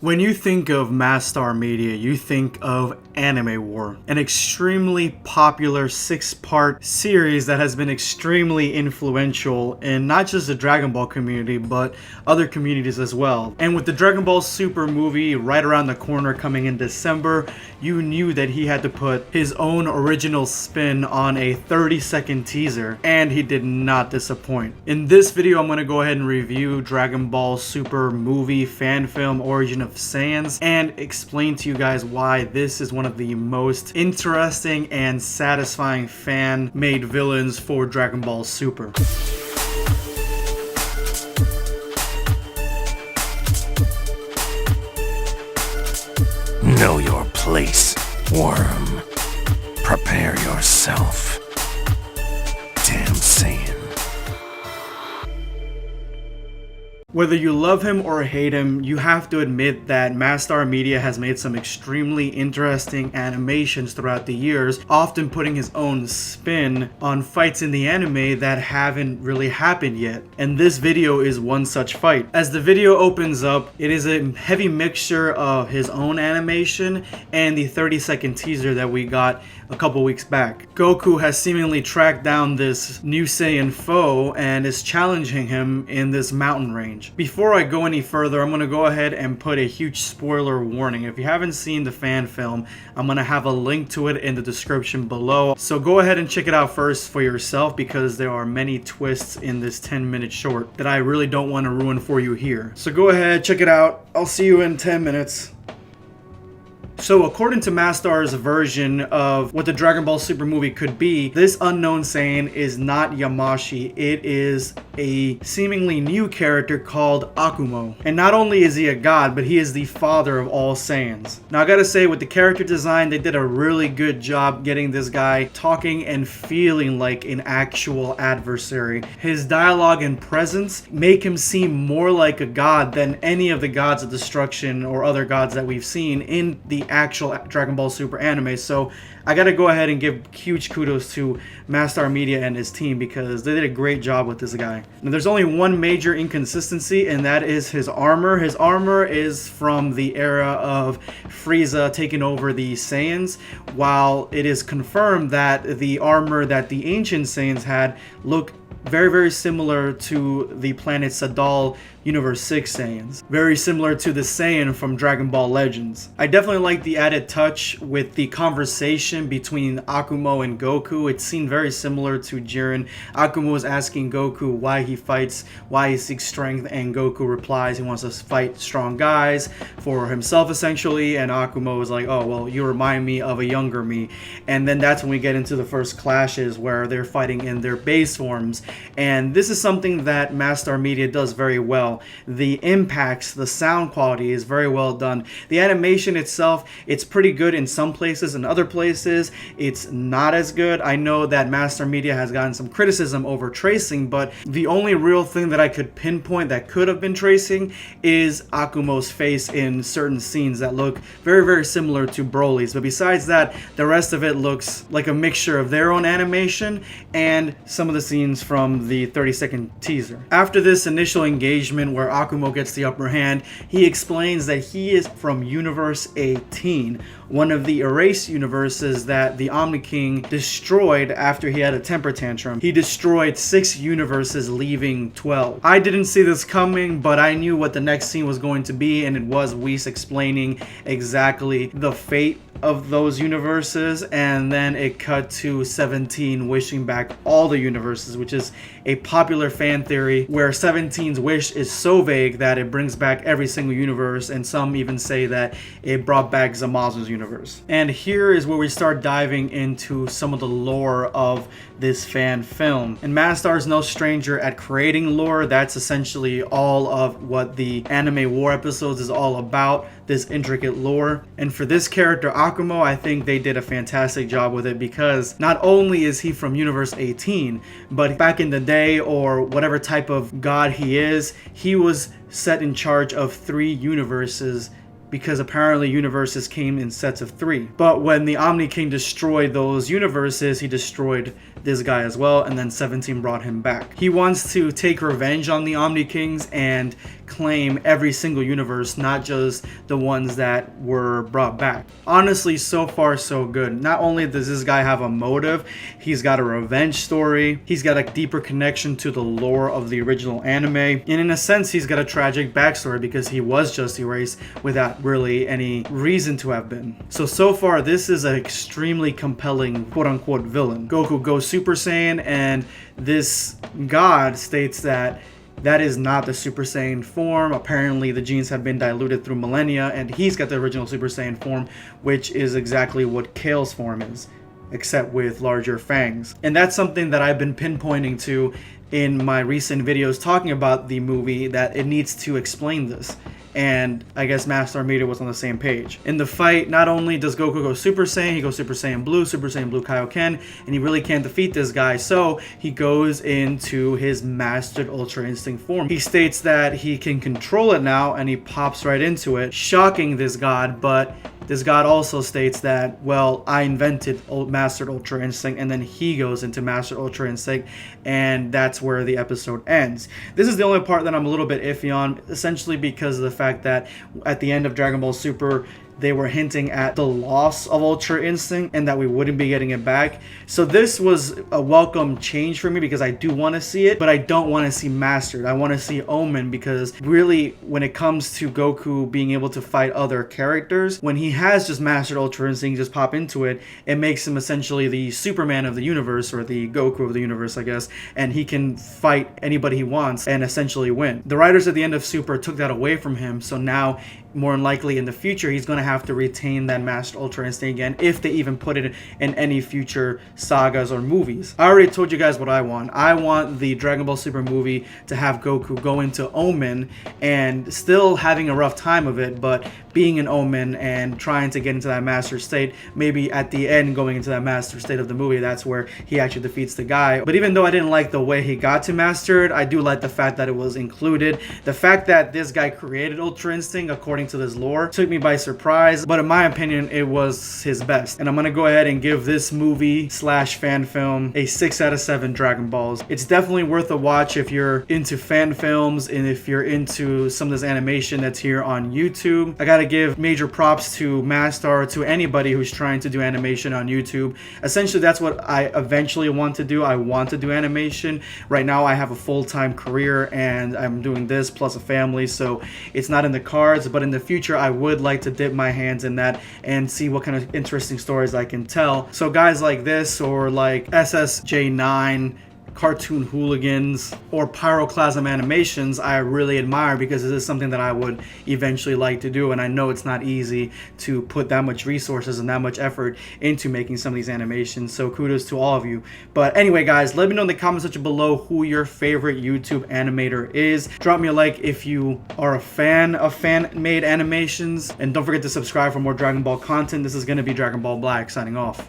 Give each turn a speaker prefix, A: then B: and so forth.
A: When you think of Mastar Media, you think of Anime War, an extremely popular 6-part series that has been extremely influential in not just the Dragon Ball community, but other communities as well. And with the Dragon Ball Super movie right around the corner coming in December, you knew that he had to put his own original spin on a 30-second teaser, and he did not disappoint. In this video, I'm going to go ahead and review Dragon Ball Super movie fan film Origin of Saiyans and explain to you guys why this is one of the most interesting and satisfying fan-made villains for Dragon Ball Super.
B: Know your place, worm. Prepare yourself. Damn Saiyan.
A: Whether you love him or hate him, you have to admit that Mastar Media has made some extremely interesting animations throughout the years, often putting his own spin on fights in the anime that haven't really happened yet. And this video is one such fight. As the video opens up, it is a heavy mixture of his own animation and the 30-second teaser that we got a couple weeks back. Goku has seemingly tracked down this new Saiyan foe and is challenging him in this mountain range. Before I go any further, I'm going to go ahead and put a huge spoiler warning. If you haven't seen the fan film, I'm going to have a link to it in the description below. So go ahead and check it out first for yourself, because there are many twists in this 10-minute short that I really don't want to ruin for you here. So go ahead, check it out. I'll see you in 10 minutes. So according to Mastar's version of what the Dragon Ball Super movie could be, this unknown Saiyan is not Yamashi. It is a seemingly new character called Akumo. And not only is he a god, but he is the father of all Saiyans. Now I gotta say, with the character design, they did a really good job getting this guy talking and feeling like an actual adversary. His dialogue and presence make him seem more like a god than any of the gods of destruction or other gods that we've seen in the actual Dragon Ball Super anime. So I gotta go ahead and give huge kudos to Mastar Media and his team, because they did a great job with this guy. Now there's only one major inconsistency, and that is his armor. His armor is from the era of Frieza taking over the Saiyans, while it is confirmed that the armor that the ancient Saiyans had looked very similar to the planet Sadala Universe 6 Saiyans. Very similar to the Saiyan from Dragon Ball Legends. I definitely like the added touch with the conversation between Akumo and Goku. It seemed very similar to Jiren. Akumo was asking Goku why he fights, why he seeks strength, and Goku replies he wants to fight strong guys for himself essentially, and Akumo was like, oh well, you remind me of a younger me. And then that's when we get into the first clashes where they're fighting in their base forms. And this is something that Mastar Media does very well. The impacts, the sound quality is very well done. The animation itself, it's pretty good in some places. In other places, it's not as good. I know that Mastar Media has gotten some criticism over tracing, but the only real thing that I could pinpoint that could have been tracing is Akumo's face in certain scenes that look very similar to Broly's. But besides that, the rest of it looks like a mixture of their own animation and some of the scenes from the 30-second teaser. After this initial engagement where Akumo gets the upper hand, he explains that he is from Universe 18, one of the erased universes that the Omni King destroyed after he had a temper tantrum. He destroyed 6 universes, leaving 12. I didn't see this coming, but I knew what the next scene was going to be, and it was Whis explaining exactly the fate of those universes, and then it cut to 17 wishing back all the universes, which is a popular fan theory where 17's wish is so vague that it brings back every single universe, and some even say that it brought back Zamazu's universe. And here is where we start diving into some of the lore of this fan film. And Mastar is no stranger at creating lore. That's essentially all of what the Anime War episodes is all about, this intricate lore. And for this character Akumo, I think they did a fantastic job with it, because not only is he from Universe 18, but back in the day, or whatever type of god he is, he was set in charge of 3 universes because apparently universes came in sets of 3. But when the Omni King destroyed those universes, he destroyed this guy as well, and then 17 brought him back. He wants to take revenge on the Omni Kings and claim every single universe, not just the ones that were brought back. Honestly, so far so good. Not only does this guy have a motive, he's got a revenge story, he's got a deeper connection to the lore of the original anime, and in a sense he's got a tragic backstory because he was just erased without really any reason to have been. So far this is an extremely compelling quote-unquote villain. Goku goes Super Saiyan, and this god states that that is not the Super Saiyan form. Apparently the genes have been diluted through millennia, and he's got the original Super Saiyan form, which is exactly what Kale's form is, except with larger fangs. And that's something that I've been pinpointing to in my recent videos talking about the movie, that it needs to explain this. And I guess Mastar Media was on the same page. In the fight, not only does Goku go Super Saiyan, he goes Super Saiyan Blue Kaioken, and he really can't defeat this guy, so he goes into his mastered Ultra Instinct form. He states that he can control it now, and he pops right into it, shocking this god, but this god also states that, well, I invented Mastered Ultra Instinct, and then he goes into Mastered Ultra Instinct, and that's where the episode ends. This is the only part that I'm a little bit iffy on, essentially because of the fact that at the end of Dragon Ball Super, they were hinting at the loss of Ultra Instinct and that we wouldn't be getting it back. So this was a welcome change for me because I do want to see it, but I don't want to see Mastered. I want to see Omen, because really when it comes to Goku being able to fight other characters, when he has just Mastered Ultra Instinct, just pop into it, it makes him essentially the Superman of the universe, or the Goku of the universe, I guess, and he can fight anybody he wants and essentially win. The writers at the end of Super took that away from him, so now more than likely in the future he's going to have to retain that Mastered Ultra Instinct again, if they even put it in any future sagas or movies. I already told you guys what I want. I want the Dragon Ball Super movie to have Goku go into Omen and still having a rough time of it, but being an Omen and trying to get into that master state. Maybe at the end going into that master state of the movie, that's where he actually defeats the guy. But even though I didn't like the way he got to Mastered, I do like the fact that it was included. The fact that this guy created Ultra Instinct according to this lore took me by surprise, but in my opinion it was his best. And I'm gonna go ahead and give this movie slash fan film a 6 out of 7 Dragon Balls. It's definitely worth a watch if you're into fan films and if you're into some of this animation that's here on YouTube. I gotta give major props to Mastar, to anybody who's trying to do animation on YouTube. Essentially that's what I eventually want to do. I want to do animation. Right now I have a full-time career and I'm doing this plus a family, so it's not in the cards, but in the future I would like to dip my hands in that and see what kind of interesting stories I can tell. So guys like this, or like SSJ9, Cartoon Hooligans, or Pyroclasm Animations, I really admire, because this is something that I would eventually like to do, and I know it's not easy to put that much resources and that much effort into making some of these animations, so kudos to all of you. But anyway guys, let me know in the comment section below who your favorite YouTube animator is. Drop me a like if you are a fan of fan-made animations, and don't forget to subscribe for more Dragon Ball content. This is going to be Dragon Ball Black signing off.